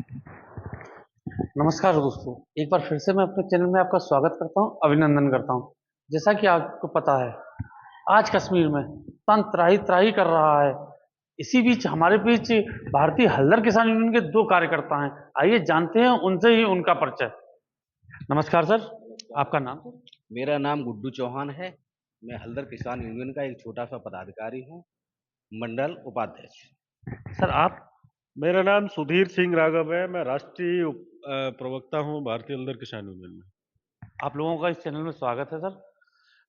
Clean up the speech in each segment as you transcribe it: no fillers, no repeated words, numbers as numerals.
नमस्कार दोस्तों, एक बार फिर से मैं अपने चैनल में आपका स्वागत करता हूं, अभिनंदन करता हूं। जैसा कि आपको पता है, आज कश्मीर में तन त्राही त्राही कर रहा है। इसी बीच हमारे बीच भारतीय हल्दर किसान यूनियन के दो कार्यकर्ता हैं। आइए जानते हैं उनसे ही उनका परिचय। नमस्कार सर, आपका नाम सर? मेरा नाम गुड्डू चौहान है। मैं हल्दर किसान यूनियन का एक छोटा सा पदाधिकारी हूँ, मंडल उपाध्यक्ष। सर आप? मेरा नाम सुधीर सिंह राघव है। मैं राष्ट्रीय प्रवक्ता हूँ भारतीय हल्दर किसान यूनियन में। आप लोगों का इस चैनल में स्वागत है सर।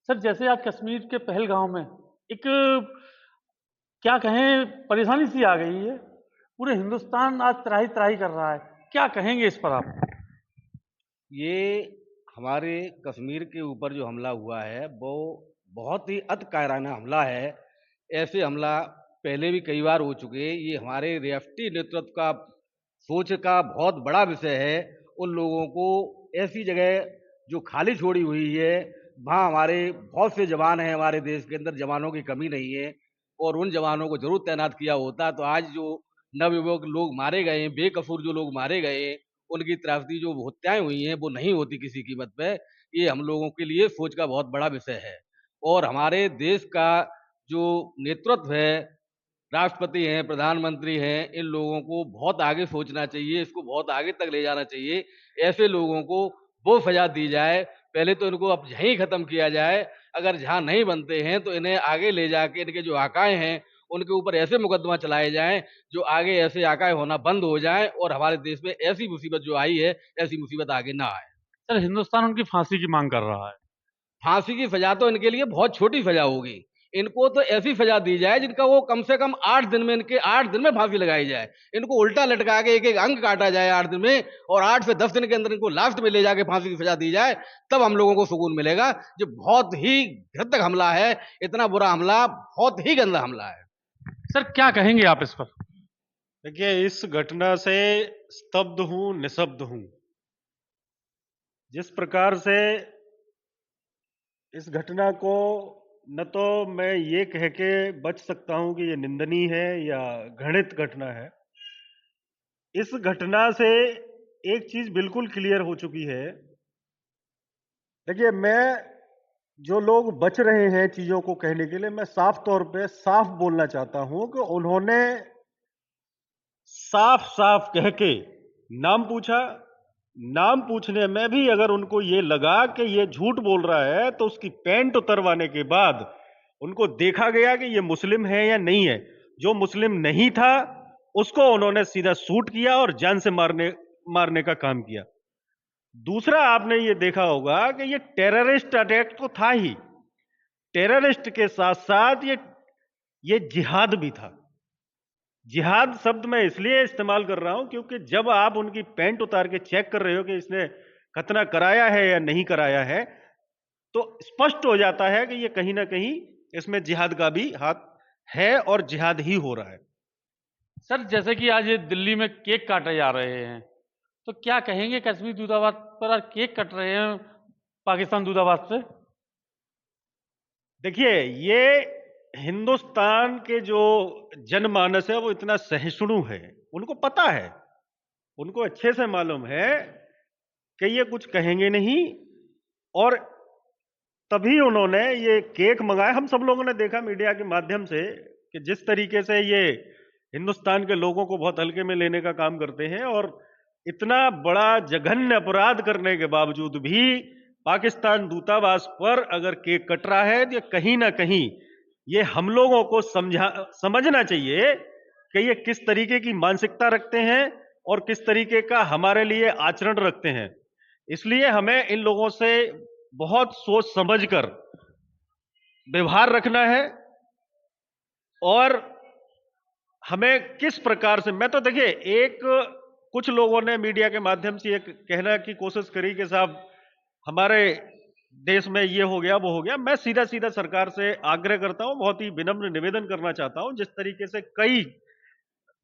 सर जैसे आज कश्मीर के पहलगांव में एक, क्या कहें, परेशानी सी आ गई है। पूरे हिंदुस्तान आज त्राही त्राही कर रहा है। क्या कहेंगे इस पर आप? ये हमारे कश्मीर के ऊपर जो हमला हुआ है वो बहुत ही अति कायराना हमला है। ऐसे हमला पहले भी कई बार हो चुके हैं। ये हमारे रियासती नेतृत्व का सोच का बहुत बड़ा विषय है। उन लोगों को ऐसी जगह जो खाली छोड़ी हुई है, वहाँ हमारे बहुत से जवान हैं, हमारे देश के अंदर जवानों की कमी नहीं है, और उन जवानों को जरूर तैनात किया होता तो आज जो नवयुवक लोग मारे गए हैं, बेकसूर जो लोग मारे गए हैं, उनकी त्रासदी जो हत्याएं हुई हैं वो नहीं होती किसी कीमत पे। ये हम लोगों के लिए सोच का बहुत बड़ा विषय है। और हमारे देश का जो नेतृत्व है, राष्ट्रपति हैं, प्रधानमंत्री हैं, इन लोगों को बहुत आगे सोचना चाहिए, इसको बहुत आगे तक ले जाना चाहिए। ऐसे लोगों को वो सजा दी जाए, पहले तो इनको अब यहीं खत्म किया जाए। अगर जहाँ नहीं बनते हैं तो इन्हें आगे ले जाके इनके जो आकाए हैं उनके ऊपर ऐसे मुकदमा चलाए जाएं जो आगे ऐसे आकाए होना बंद हो जाए, और हमारे देश में ऐसी मुसीबत जो आई है ऐसी मुसीबत आगे ना आए। सर हिंदुस्तान उनकी फांसी की मांग कर रहा है। फांसी की सजा तो इनके लिए बहुत छोटी सजा होगी। इनको तो ऐसी सजा दी जाए जिनका वो कम से कम 8 दिन में, इनके 8 दिन में फांसी लगाई जाए। इनको उल्टा लटका के एक एक अंग काटा जाए 8 दिन में, और 8 से 10 दिन के अंदर इनको लास्ट में ले जाके फांसी की सजा दी जाए, तब हम लोगों को सुकून मिलेगा। जो बहुत ही घातक हमला है, इतना बुरा हमला, बहुत ही गंदा हमला है। सर क्या कहेंगे आप इस पर? देखिए, इस घटना से स्तब्ध हूँ, निःशब्द हूँ। जिस प्रकार से इस घटना को न तो मैं ये कह के बच सकता हूँ कि ये निंदनीय है या घृणित घटना है। इस घटना से एक चीज बिल्कुल क्लियर हो चुकी है। देखिए, मैं जो लोग बच रहे हैं चीजों को कहने के लिए, मैं साफ तौर पे साफ बोलना चाहता हूं कि उन्होंने साफ साफ कह के नाम पूछा। नाम पूछने में भी अगर उनको ये लगा कि ये झूठ बोल रहा है तो उसकी पैंट उतरवाने के बाद उनको देखा गया कि ये मुस्लिम है या नहीं है। जो मुस्लिम नहीं था उसको उन्होंने सीधा शूट किया और जान से मारने मारने का काम किया। दूसरा, आपने ये देखा होगा कि ये टेररिस्ट अटैक तो था ही, टेररिस्ट के साथ साथ ये जिहाद भी था। जिहाद शब्द मैं इसलिए इस्तेमाल कर रहा हूं क्योंकि जब आप उनकी पैंट उतार के चेक कर रहे हो कि इसने खतना कराया है या नहीं कराया है, तो स्पष्ट हो जाता है कि ये कहीं ना कहीं इसमें जिहाद का भी हाथ है और जिहाद ही हो रहा है। सर जैसे कि आज ये दिल्ली में केक काटे जा रहे हैं, तो क्या कहेंगे कश्मीर दूतावास पर आज केक कट रहे हैं पाकिस्तान दूतावास से? देखिए, ये हिंदुस्तान के जो जनमानस है वो इतना सहिष्णु है, उनको पता है, उनको अच्छे से मालूम है कि ये कुछ कहेंगे नहीं, और तभी उन्होंने ये केक मंगाया। हम सब लोगों ने देखा मीडिया के माध्यम से कि जिस तरीके से ये हिंदुस्तान के लोगों को बहुत हल्के में लेने का काम करते हैं, और इतना बड़ा जघन्य अपराध करने के बावजूद भी पाकिस्तान दूतावास पर अगर केक कट रहा है तो कहीं ना कहीं ये हम लोगों को समझना चाहिए कि ये किस तरीके की मानसिकता रखते हैं और किस तरीके का हमारे लिए आचरण रखते हैं। इसलिए हमें इन लोगों से बहुत सोच समझकर व्यवहार रखना है, और हमें किस प्रकार से, मैं तो देखिए, एक कुछ लोगों ने मीडिया के माध्यम से ये कहना की कोशिश करी कि साहब हमारे देश में ये हो गया वो हो गया। मैं सीधा सीधा सरकार से आग्रह करता हूं, बहुत ही विनम्र निवेदन करना चाहता हूं, जिस तरीके से कई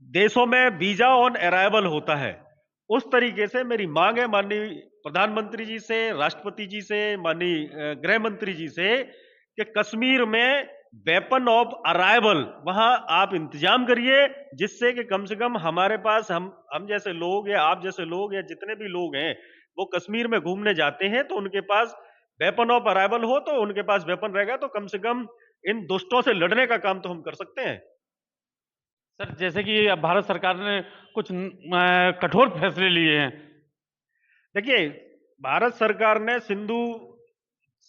देशों में वीजा ऑन अराइवल होता है, उस तरीके से मेरी मांग है माननीय प्रधानमंत्री जी से, राष्ट्रपति जी से, माननीय गृह मंत्री जी से, कि कश्मीर में वेपन ऑफ अराइवल वहां आप इंतजाम करिए, जिससे कि कम से कम हमारे पास हम जैसे लोग या आप जैसे लोग या जितने भी लोग हैं वो कश्मीर में घूमने जाते हैं, तो उनके पास वेपन ऑफ अराइवल हो, तो उनके पास वेपन रहेगा, तो कम से कम इन दुष्टों से लड़ने का काम तो हम कर सकते हैं। सर जैसे कि अब भारत सरकार ने कुछ कठोर फैसले लिए हैं। देखिए, भारत सरकार ने सिंधु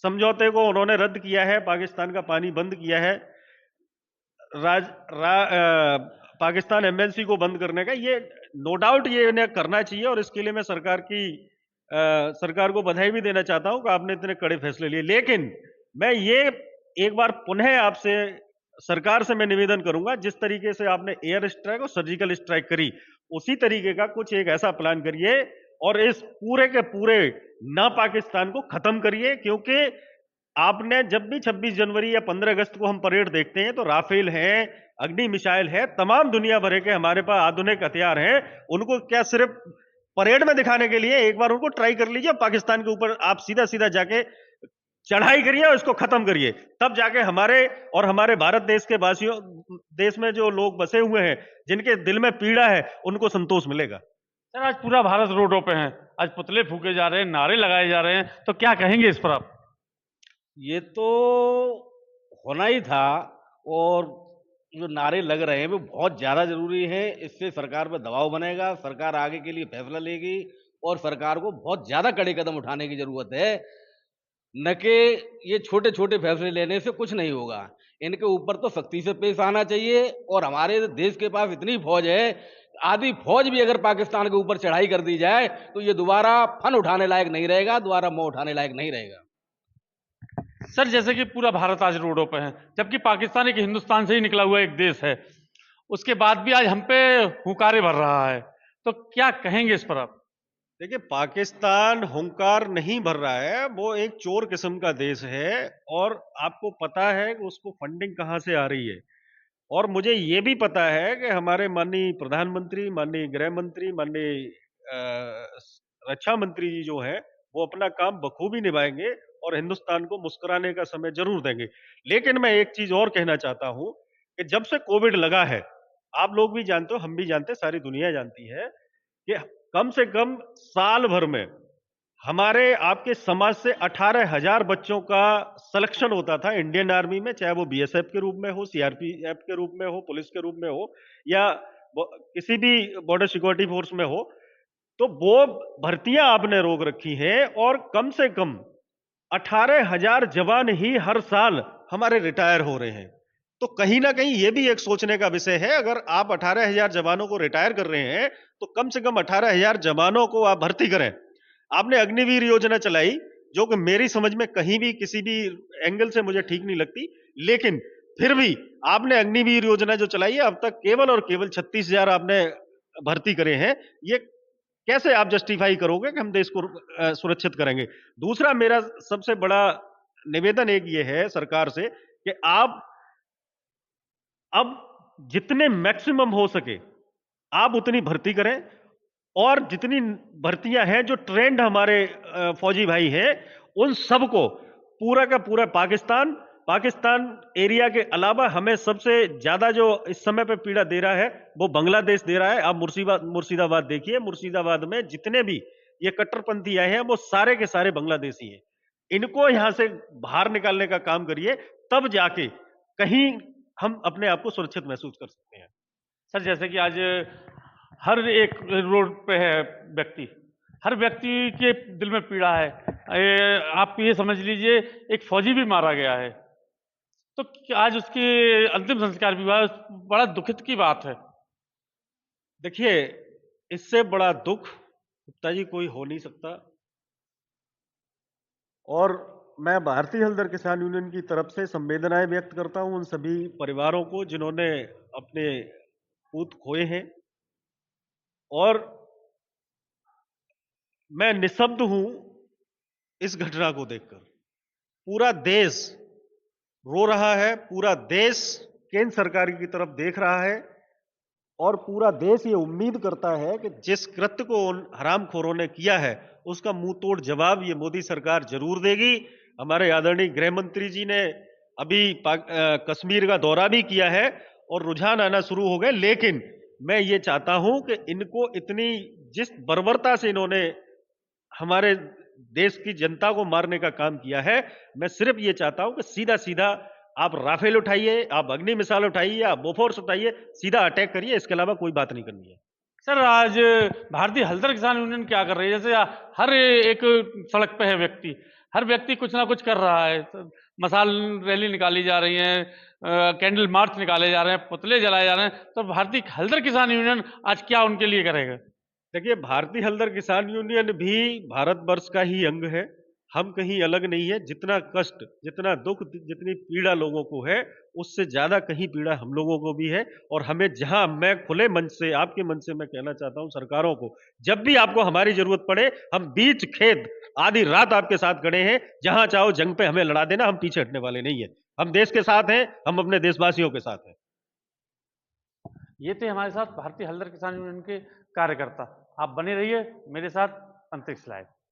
समझौते को उन्होंने रद्द किया है, पाकिस्तान का पानी बंद किया है, पाकिस्तान एमएनसी को बंद करने का, ये नो डाउट ये इन्हें करना चाहिए, और इसके लिए मैं सरकार को बधाई भी देना चाहता हूं कि आपने इतने कड़े फैसले लिए। लेकिन मैं ये एक बार पुनः आपसे सरकार से मैं निवेदन करूंगा, जिस तरीके से आपने एयर स्ट्राइक और सर्जिकल स्ट्राइक करी, उसी तरीके का कुछ एक ऐसा प्लान करिए और इस पूरे के पूरे ना पाकिस्तान को खत्म करिए। क्योंकि आपने जब भी 26 जनवरी या 15 अगस्त को हम परेड देखते हैं तो राफेल है, अग्नि मिसाइल है, तमाम दुनिया भर के हमारे पास आधुनिक हथियार हैं, उनको क्या सिर्फ परेड में दिखाने के लिए? एक बार उनको ट्राई कर लीजिए, पाकिस्तान के ऊपर आप सीधा सीधा जाके चढ़ाई करिए और इसको खत्म करिए, तब जाके हमारे और हमारे भारत देश के वासियों, देश में जो लोग बसे हुए हैं, जिनके दिल में पीड़ा है, उनको संतोष मिलेगा। सर आज पूरा भारत रोडों पे है, आज पुतले फूके जा रहे हैं, नारे लगाए जा रहे हैं, तो क्या कहेंगे इस पर आप? ये तो होना ही था, और जो नारे लग रहे हैं वो बहुत ज़्यादा ज़रूरी है। इससे सरकार पर दबाव बनेगा, सरकार आगे के लिए फैसला लेगी, और सरकार को बहुत ज़्यादा कड़े कदम उठाने की ज़रूरत है। न कि ये छोटे-छोटे फैसले लेने से कुछ नहीं होगा। इनके ऊपर तो सख्ती से पेश आना चाहिए, और हमारे देश के पास इतनी फ़ौज है, आधी फ़ौज भी अगर पाकिस्तान के ऊपर चढ़ाई कर दी जाए, तो ये दोबारा फन उठाने लायक नहीं रहेगा, दोबारा मुँह उठाने लायक नहीं रहेगा। सर जैसे कि पूरा भारत आज रोडों पे है, जबकि पाकिस्तान एक हिंदुस्तान से ही निकला हुआ एक देश है, उसके बाद भी आज हम पे हुंकारे भर रहा है, तो क्या कहेंगे इस पर आप? देखिए, पाकिस्तान हुंकार नहीं भर रहा है, वो एक चोर किस्म का देश है, और आपको पता है कि उसको फंडिंग कहाँ से आ रही है। और मुझे ये भी पता है कि हमारे माननीय प्रधानमंत्री, माननीय गृह मंत्री, माननीय रक्षा मंत्री जी जो हैं, वो अपना काम बखूबी निभाएंगे और हिंदुस्तान को मुस्कुराने का समय जरूर देंगे। लेकिन मैं एक चीज और कहना चाहता हूं कि जब से कोविड लगा है, आप लोग भी जानते हो, हम भी जानते हैं, सारी दुनिया जानती है कि कम से कम साल भर में हमारे आपके समाज से 18,000 बच्चों का सिलेक्शन होता था इंडियन आर्मी में, चाहे वो बीएसएफ के रूप में हो, सीआरपीएफ के रूप में हो, पुलिस के रूप में हो, या किसी भी बॉर्डर सिक्योरिटी फोर्स में हो। तो वो भर्तियां आपने रोक रखी हैं, और कम से कम 18,000 जवान ही हर साल हमारे रिटायर हो रहे हैं। तो कहीं ना कहीं ये भी एक सोचने का विषय है। अगर आप 18,000 जवानों को रिटायर कर रहे हैं, तो कम से कम 18,000 जवानों को आप भर्ती करें। आपने अग्निवीर योजना चलाई, जो कि मेरी समझ में कहीं भी किसी भी एंगल से मुझे ठीक नहीं लगती, लेकिन फिर भी आपने अग्निवीर योजना जो चलाई है, अब तक केवल और केवल 36,000 आपने भर्ती करे हैं। ये कैसे आप जस्टिफाई करोगे कि हम देश को सुरक्षित करेंगे? दूसरा मेरा सबसे बड़ा निवेदन एक ये है सरकार से कि आप अब जितने मैक्सिमम हो सके आप उतनी भर्ती करें, और जितनी भर्तियां हैं जो ट्रेंड हमारे फौजी भाई हैं, उन सबको पूरा का पूरा पाकिस्तान एरिया के अलावा हमें सबसे ज्यादा जो इस समय पे पीड़ा दे रहा है वो बांग्लादेश दे रहा है। आप मुर्शिदाबाद देखिए, मुर्शिदाबाद में जितने भी ये कट्टरपंथी आए हैं वो सारे के सारे बांग्लादेशी हैं। इनको यहां से बाहर निकालने का काम करिए, तब जाके कहीं हम अपने आप को सुरक्षित महसूस कर सकते हैं। सर जैसे कि आज हर एक रोड पे है व्यक्ति, हर व्यक्ति के दिल में पीड़ा है। आप ये समझ लीजिए एक फौजी भी मारा गया है, तो आज उसकी अंतिम संस्कार भी हुआ, बड़ा दुखित की बात है। देखिए, इससे बड़ा दुख गुप्ता जी कोई हो नहीं सकता, और मैं भारतीय हलदर किसान यूनियन की तरफ से संवेदनाएं व्यक्त करता हूं उन सभी परिवारों को जिन्होंने अपने पूत खोए हैं, और मैं निशब्द हूं इस घटना को देखकर। पूरा देश रो रहा है, पूरा देश केंद्र सरकार की तरफ देख रहा है, और पूरा देश ये उम्मीद करता है कि जिस कृत्य को उन हरामखोरों ने किया है उसका मुंह तोड़ जवाब ये मोदी सरकार जरूर देगी। हमारे आदरणीय गृह मंत्री जी ने अभी कश्मीर का दौरा भी किया है और रुझान आना शुरू हो गए, लेकिन मैं ये चाहता हूं कि इनको इतनी जिस बर्बरता से इन्होंने हमारे देश की जनता को मारने का काम किया है, मैं सिर्फ ये चाहता हूं कि सीधा सीधा आप राफेल उठाइए, आप अग्नि मिसाइल उठाइए, आप बोफोर्स उठाइए, सीधा अटैक करिए, इसके अलावा कोई बात नहीं करनी है। सर आज भारतीय हलदर किसान यूनियन क्या कर रही है? जैसे हर एक सड़क पे है व्यक्ति, हर व्यक्ति कुछ ना कुछ कर रहा है। तो मसाल रैली निकाली जा रही है, कैंडल मार्च निकाले जा रहे हैं, पुतले जलाए जा रहे हैं। तो भारतीय हलदर किसान यूनियन आज क्या उनके लिए करेगा? देखिए, भारतीय हलदर किसान यूनियन भी भारतवर्ष का ही अंग है। हम कहीं अलग नहीं है। जितना कष्ट, जितना दुख, जितनी पीड़ा लोगों को है, उससे ज्यादा कहीं पीड़ा हम लोगों को भी है। और हमें जहां मैं खुले मंच से, आपके मंच से मैं कहना चाहता हूं सरकारों को, जब भी आपको हमारी जरूरत पड़े, हम बीच खेत आधी रात आपके साथ खड़े हैं। जहां चाहो जंग पे हमें लड़ा देना, हम पीछे हटने वाले नहीं है। हम देश के साथ हैं, हम अपने देशवासियों के साथ हैं। ये थे हमारे साथ भारतीय हलदर किसान यूनियन के कार्यकर्ता। आप बने रहिए मेरे साथ अंतरिक्ष लाइव।